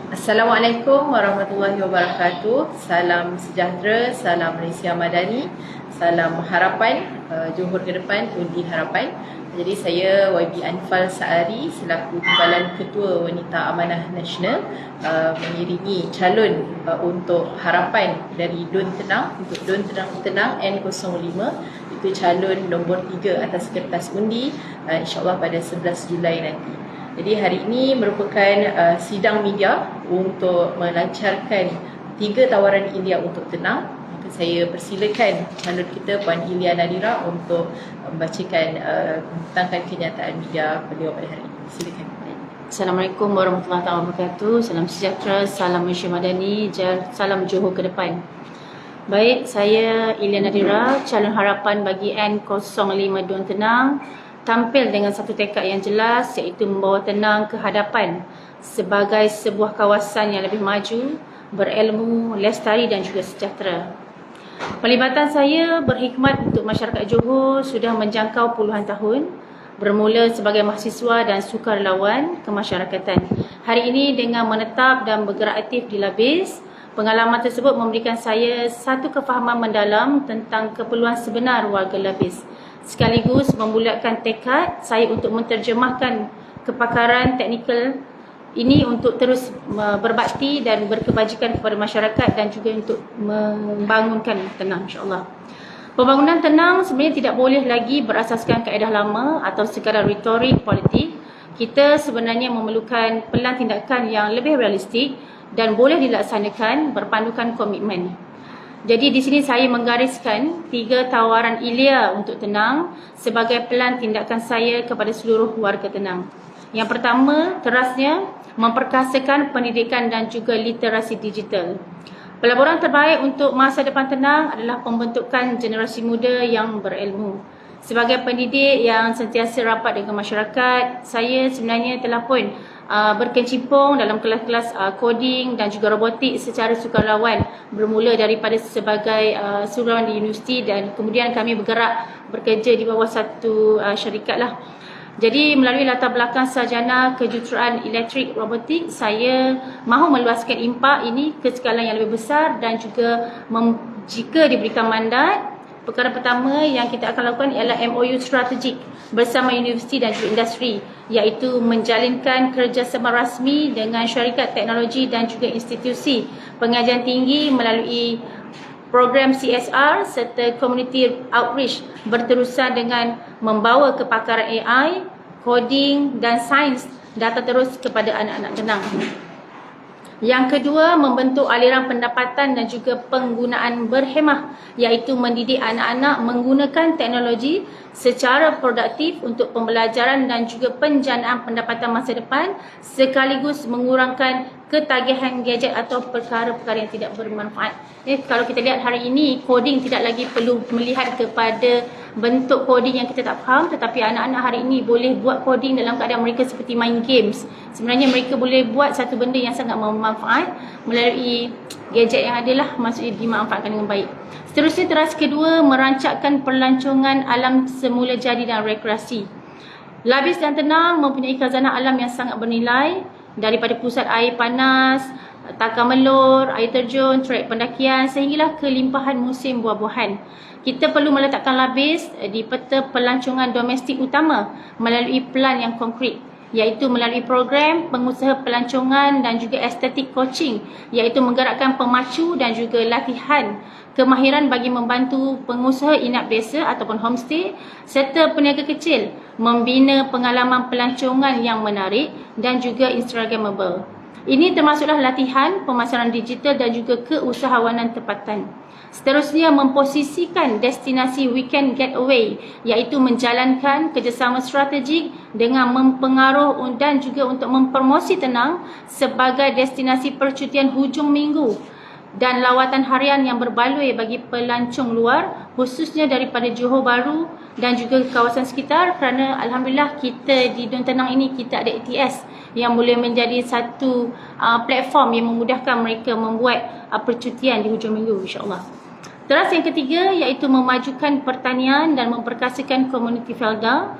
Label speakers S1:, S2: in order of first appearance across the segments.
S1: Assalamualaikum warahmatullahi wabarakatuh. Salam sejahtera, salam Malaysia Madani, salam harapan, Johor ke depan, undi harapan. Jadi saya YB Anfal Saari selaku Timbalan Ketua Wanita Amanah Nasional mengiringi calon untuk harapan dari Dun Tenang, untuk Dun Tenang N05, itu calon nombor 3 atas kertas undi, insyaAllah pada 11 Julai nanti. Jadi hari ini merupakan sidang media untuk melancarkan 3 tawaran India untuk tenang. Maka saya persilakan calon kita Puan Ilya Nadira untuk membacakan tentang kenyataan media beliau pada hari ini. Silakan.
S2: Assalamualaikum warahmatullahi wabarakatuh. Salam sejahtera, salam Malaysia Madani, salam Johor ke depan. Baik, saya Ilya Nadira, calon harapan bagi N05 Dun Tenang, tampil dengan satu tekad yang jelas, iaitu membawa tenang ke hadapan sebagai sebuah kawasan yang lebih maju, berilmu, lestari dan juga sejahtera. Pelibatan saya berhikmat untuk masyarakat Johor sudah menjangkau puluhan tahun, bermula sebagai mahasiswa dan sukarelawan kemasyarakatan. Hari ini dengan menetap dan bergerak aktif di Labis, pengalaman tersebut memberikan saya satu kefahaman mendalam tentang keperluan sebenar warga Labis, sekaligus membulatkan tekad saya untuk menterjemahkan kepakaran teknikal ini untuk terus berbakti dan berkebajikan kepada masyarakat dan juga untuk membangunkan tenang, insyaAllah. Pembangunan tenang sebenarnya tidak boleh lagi berasaskan kaedah lama atau sekadar retorik politik. Kita sebenarnya memerlukan pelan tindakan yang lebih realistik dan boleh dilaksanakan berpandukan komitmen. Jadi di sini saya menggariskan 3 tawaran Ilya untuk tenang sebagai pelan tindakan saya kepada seluruh warga tenang. Yang pertama, terasnya memperkasakan pendidikan dan juga literasi digital. Pelaburan terbaik untuk masa depan tenang adalah pembentukan generasi muda yang berilmu. Sebagai pendidik yang sentiasa rapat dengan masyarakat, saya sebenarnya telah pun berkecimpung dalam kelas-kelas coding dan juga robotik secara sukarelawan, bermula daripada sebagai suruhan di universiti dan kemudian kami bergerak bekerja di bawah satu syarikat lah. Jadi melalui latar belakang sarjana kejuruteraan elektrik robotik, saya mahu meluaskan impak ini ke skala yang lebih besar dan juga jika diberikan mandat, perkara pertama yang kita akan lakukan ialah MOU strategik bersama universiti dan juga industri, iaitu menjalinkan kerjasama rasmi dengan syarikat teknologi dan juga institusi pengajian tinggi melalui program CSR serta community outreach berterusan dengan membawa kepakaran AI, coding dan sains data terus kepada anak-anak tenang. Yang kedua, membentuk aliran pendapatan dan juga penggunaan berhemah, iaitu mendidik anak-anak menggunakan teknologi secara produktif untuk pembelajaran dan juga penjanaan pendapatan masa depan, sekaligus mengurangkan ketagihan gadget atau perkara-perkara yang tidak bermanfaat. Kalau kita lihat hari ini, coding tidak lagi perlu melihat kepada bentuk coding yang kita tak faham, tetapi anak-anak hari ini boleh buat coding dalam keadaan mereka seperti main games. Sebenarnya mereka boleh buat satu benda yang sangat bermanfaat melalui gadget yang ada lah, maksudnya dimanfaatkan dengan baik. Seterusnya, teras kedua, merancangkan pelancongan alam semula jadi dan rekreasi. Labis dan tenang mempunyai khazanah alam yang sangat bernilai, daripada pusat air panas, takar melur, air terjun, trek pendakian sehinggalah kelimpahan musim buah-buahan. Kita perlu meletakkan Labis di peta pelancongan domestik utama melalui pelan yang konkret, iaitu melalui program pengusaha pelancongan dan juga estetik coaching, iaitu menggerakkan pemacu dan juga latihan kemahiran bagi membantu pengusaha inap desa ataupun homestay serta peniaga kecil membina pengalaman pelancongan yang menarik dan juga instagramable. Ini termasuklah latihan pemasaran digital dan juga keusahawanan tempatan. Seterusnya, memposisikan destinasi weekend getaway, iaitu menjalankan kerjasama strategik dengan mempengaruh dan juga untuk mempromosi tenang sebagai destinasi percutian hujung minggu dan lawatan harian yang berbaloi bagi pelancong luar, khususnya daripada Johor Bahru dan juga kawasan sekitar, kerana alhamdulillah kita di Dun Tenang ini kita ada ATS yang boleh menjadi satu platform yang memudahkan mereka membuat percutian di hujung minggu, insyaAllah. Teras yang ketiga, iaitu memajukan pertanian dan memperkasakan komuniti Felda.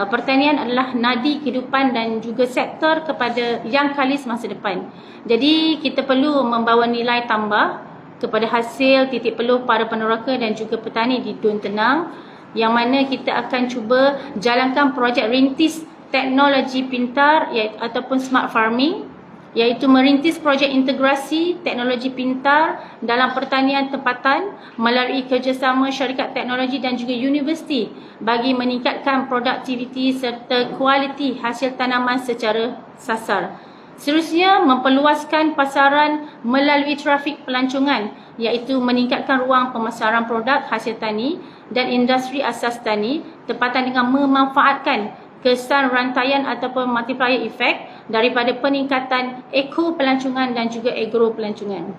S2: pertanian adalah nadi kehidupan dan juga sektor kepada yang kali semasa depan. Jadi kita perlu membawa nilai tambah kepada hasil titik peluh para peneroka dan juga petani di Dun Tenang, yang mana kita akan cuba jalankan projek rintis teknologi pintar ataupun smart farming, iaitu merintis projek integrasi teknologi pintar dalam pertanian tempatan melalui kerjasama syarikat teknologi dan juga universiti bagi meningkatkan produktiviti serta kualiti hasil tanaman secara sasar. Seterusnya, memperluaskan pasaran melalui trafik pelancongan, iaitu meningkatkan ruang pemasaran produk hasil tani dan industri asas tani tempatan dengan memanfaatkan kesan rantaian ataupun multiplier effect daripada peningkatan eko pelancongan dan juga agro pelancongan.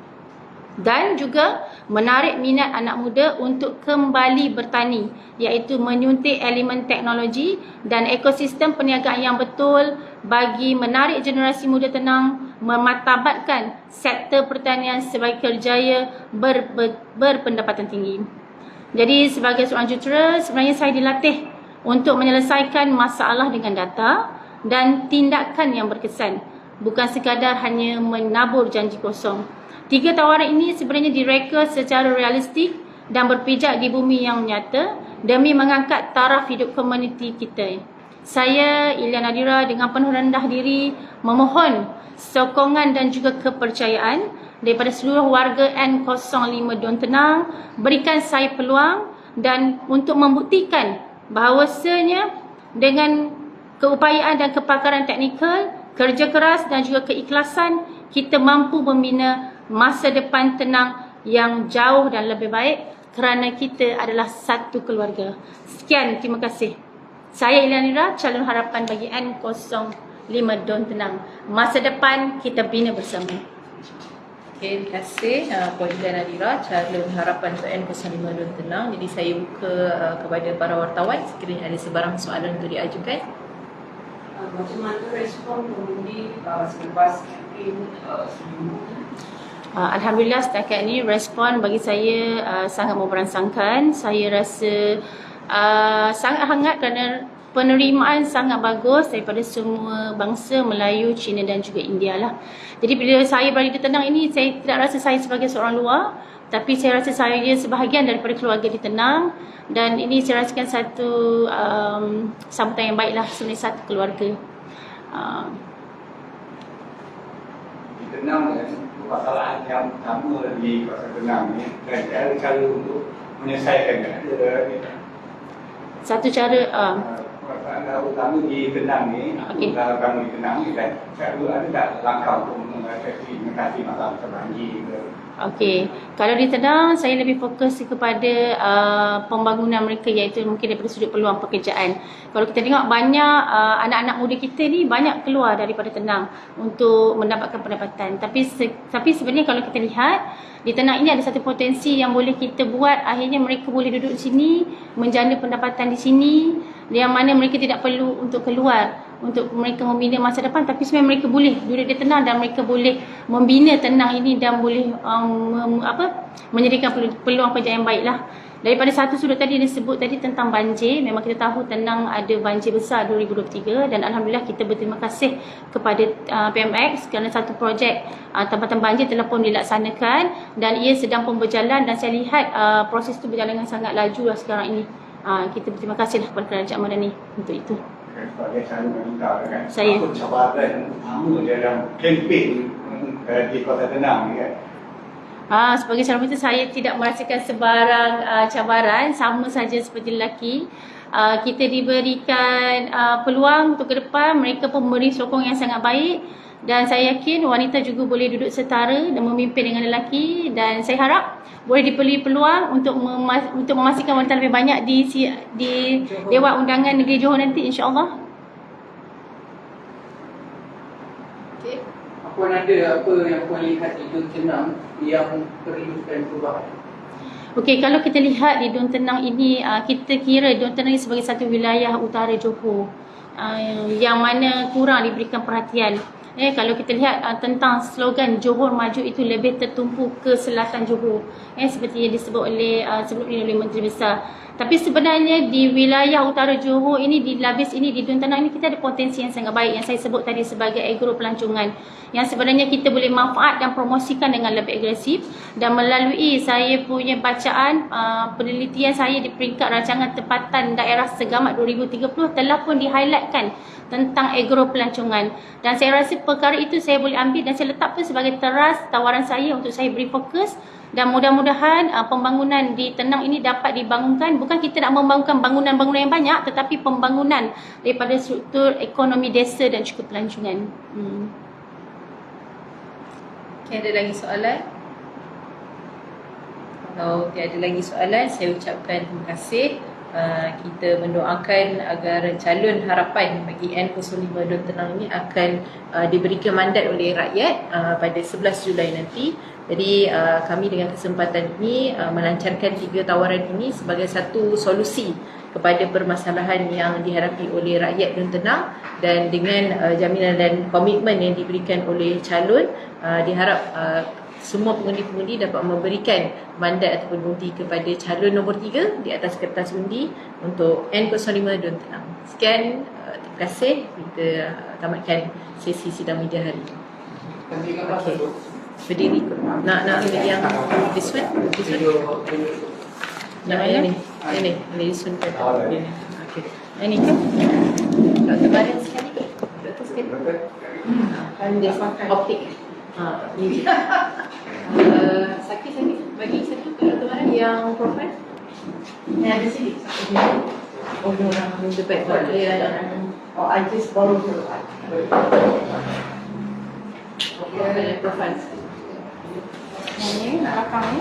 S2: Dan juga menarik minat anak muda untuk kembali bertani, iaitu menyuntik elemen teknologi dan ekosistem perniagaan yang betul bagi menarik generasi muda Tenang memartabatkan sektor pertanian sebagai kerjaya berpendapatan tinggi. Jadi sebagai seorang jurutera, sebenarnya saya dilatih untuk menyelesaikan masalah dengan data dan tindakan yang berkesan, bukan sekadar hanya menabur janji kosong. 3 tawaran ini sebenarnya direka secara realistik dan berpijak di bumi yang nyata demi mengangkat taraf hidup komuniti kita. Saya, Ilya Nadira, dengan penuh rendah diri memohon sokongan dan juga kepercayaan daripada seluruh warga N05 Dun Tenang, berikan saya peluang dan untuk membuktikan bahawasanya dengan keupayaan dan kepakaran teknikal, kerja keras dan juga keikhlasan, kita mampu membina masa depan Tenang yang jauh dan lebih baik kerana kita adalah satu keluarga. Sekian, terima kasih. Saya Ilya Nadira, calon harapan bagi N05 Dun Tenang. Masa depan kita bina bersama.
S1: Okay, terima kasih Puan Ilya Nadira, calon harapan untuk N05 Dun Tenang. Jadi saya buka kepada para wartawan sekiranya ada sebarang soalan untuk diajukan.
S3: Macam mana respon pengundi selepas kempen sebelumnya?
S2: Alhamdulillah setakat ini respon bagi saya sangat memberangsangkan. Saya rasa sangat hangat kerana penerimaan sangat bagus daripada semua bangsa Melayu, Cina dan juga India lah. Jadi bila saya berada di Tenang ini, saya tidak rasa saya sebagai seorang luar, tapi saya rasa saya sebahagian daripada keluarga di Tenang, dan ini saya rasakan satu sambutan yang baiklah, sebenarnya satu keluarga.
S4: Di Tenang permasalahan yang utama di kawasan Tenang ni, dan cara untuk menyelesaikannya ada
S2: satu cara
S4: permasalahan utama di Tenang ni, utama di Tenang ni, dan ada tak langkah untuk mengatasi masalah banjir ke?
S2: Okey, kalau di Tenang saya lebih fokus kepada pembangunan mereka, iaitu mungkin daripada sudut peluang pekerjaan. Kalau kita tengok banyak anak-anak muda kita ni banyak keluar daripada Tenang untuk mendapatkan pendapatan. Tapi sebenarnya kalau kita lihat di Tenang ini ada satu potensi yang boleh kita buat, akhirnya mereka boleh duduk di sini, menjana pendapatan di sini, yang mana mereka tidak perlu untuk keluar untuk mereka membina masa depan, tapi sebenarnya mereka boleh duduk di Tenang dan mereka boleh membina Tenang ini dan boleh menyediakan peluang kerja yang baiklah. Daripada satu sudut tadi disebut tadi tentang banjir, memang kita tahu Tenang ada banjir besar 2023, dan alhamdulillah kita berterima kasih kepada PMX kerana satu projek tempatan banjir telah pun dilaksanakan dan ia sedang pun berjalan, dan saya lihat proses itu berjalan dengan sangat laju lah sekarang ini. Kita berterima kasihlah kepada Kerajaan Madani untuk itu.
S4: Sebagai calon wanita kan,
S2: Saya.
S4: apa cabaran utama dalam kempen di Kota Tenang ni kan?
S2: Sebagai calon wanita, saya tidak merasakan sebarang cabaran, sama saja seperti lelaki. Kita diberikan peluang untuk ke depan, mereka pun memberi sokong yang sangat baik, dan saya yakin wanita juga boleh duduk setara dan memimpin dengan lelaki, dan saya harap boleh diberi peluang untuk memastikan wanita lebih banyak di Dewan Undangan Negeri Johor nanti, insya-Allah.
S1: Okay.
S3: Puan ada apa yang puan lihat di Dun Tenang yang perlukan perubahan?
S2: Okey, kalau kita lihat di Dun Tenang ini, kita kira Dun Tenang ini sebagai satu wilayah utara Johor yang mana kurang diberikan perhatian. Kalau kita lihat tentang slogan Johor Maju itu lebih tertumpu ke selatan Johor, seperti yang disebut oleh sebelum ini oleh Menteri Besar. Tapi sebenarnya di wilayah utara Johor ini, di Labis ini, di Dun Tenang ini, kita ada potensi yang sangat baik yang saya sebut tadi sebagai agro pelancongan, yang sebenarnya kita boleh manfaat dan promosikan dengan lebih agresif. Dan melalui saya punya bacaan, penelitian saya di peringkat rancangan tempatan daerah Segamat 2030 telah pun di-highlightkan tentang agro pelancongan. Dan saya rasa perkara itu saya boleh ambil dan saya letak pun sebagai teras tawaran saya untuk saya beri fokus. Dan mudah-mudahan pembangunan di Tenang ini dapat dibangunkan. Bukan kita nak membangunkan bangunan-bangunan yang banyak, tetapi pembangunan daripada struktur ekonomi desa dan juga pelancongan.
S1: Okay, ada lagi soalan? Kalau tiada lagi soalan, saya ucapkan terima kasih. Kita mendoakan agar calon harapan bagi N05 Dun Tenang ini akan diberikan mandat oleh rakyat pada 11 Julai nanti. Jadi kami dengan kesempatan ini melancarkan 3 tawaran ini sebagai satu solusi kepada permasalahan yang dihadapi oleh rakyat Dun Tenang, dan dengan jaminan dan komitmen yang diberikan oleh calon, diharap semua pengundi-pengundi dapat memberikan mandat ataupun undi kepada calon nombor 3 di atas kertas undi untuk N05 Dun Tenang. Sekian, terima kasih. Kita tamatkan sesi sidang media hari ini. Okay. Berdiri. Nak yang this one? Nak yang ni? Ini this one. Okay. Ini kan? Dr. Marian sekali. Dr. sekali. Dia optik. Ni je. Sakit bagi satu ke Dr. Marian yang profil. Yang ada sini. Oh, orang debat oh, I just borrow the profile. Ini belakang ni.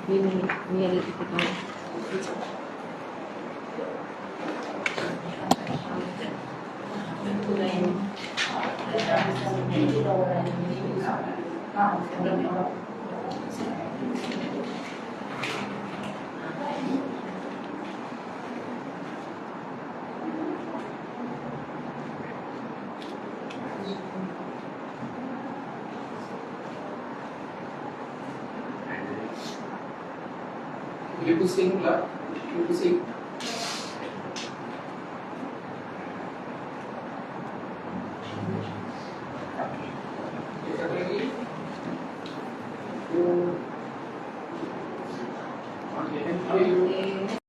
S1: Ni ada titik kau.
S3: Dia pusing pula. Dia pusing.